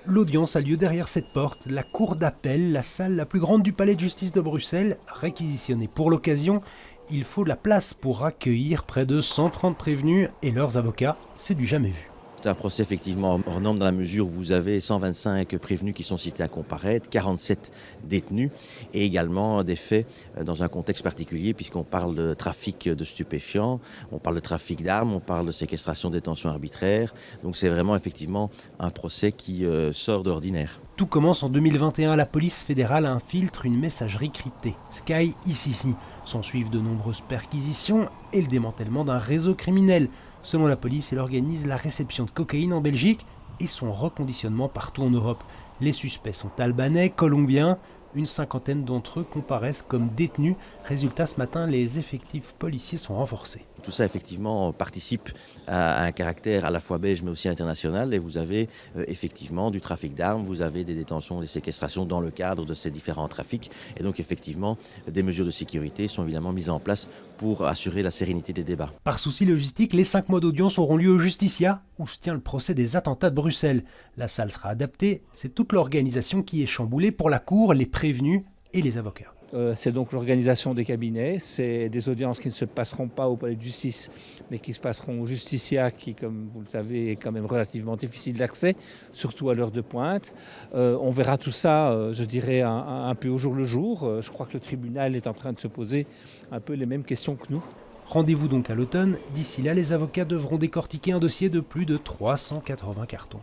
L'audience a lieu derrière cette porte, la cour d'appel, la salle la plus grande du palais de justice de Bruxelles, réquisitionnée pour l'occasion. Il faut de la place pour accueillir près de 130 prévenus et leurs avocats, c'est du jamais vu. C'est un procès effectivement hors norme dans la mesure où vous avez 125 prévenus qui sont cités à comparaître, 47 détenus et également des faits dans un contexte particulier puisqu'on parle de trafic de stupéfiants, on parle de trafic d'armes, on parle de séquestration, détention arbitraire. Donc c'est vraiment effectivement un procès qui sort de l'ordinaire. Tout commence en 2021, la police fédérale infiltre une messagerie cryptée, Sky ICC. S'en suivent de nombreuses perquisitions et le démantèlement d'un réseau criminel. Selon la police, elle organise la réception de cocaïne en Belgique et son reconditionnement partout en Europe. Les suspects sont albanais, colombiens. Une cinquantaine d'entre eux comparaissent comme détenus. Résultat, ce matin, les effectifs policiers sont renforcés. Tout ça, effectivement, participe à un caractère à la fois belge mais aussi international. Et vous avez effectivement du trafic d'armes, vous avez des détentions, des séquestrations dans le cadre de ces différents trafics. Et donc, effectivement, des mesures de sécurité sont évidemment mises en place pour assurer la sérénité des débats. Par souci logistique, les 5 mois d'audience auront lieu au Justicia, où se tient le procès des attentats de Bruxelles. La salle sera adaptée, c'est toute l'organisation qui est chamboulée pour la cour, les prévenus et les avocats. C'est donc l'organisation des cabinets, c'est des audiences qui ne se passeront pas au palais de justice, mais qui se passeront au Justicia, qui, comme vous le savez, est quand même relativement difficile d'accès, surtout à l'heure de pointe. On verra tout ça, je dirais, un peu au jour le jour. Je crois que le tribunal est en train de se poser un peu les mêmes questions que nous. Rendez-vous donc à l'automne. D'ici là, les avocats devront décortiquer un dossier de plus de 380 cartons.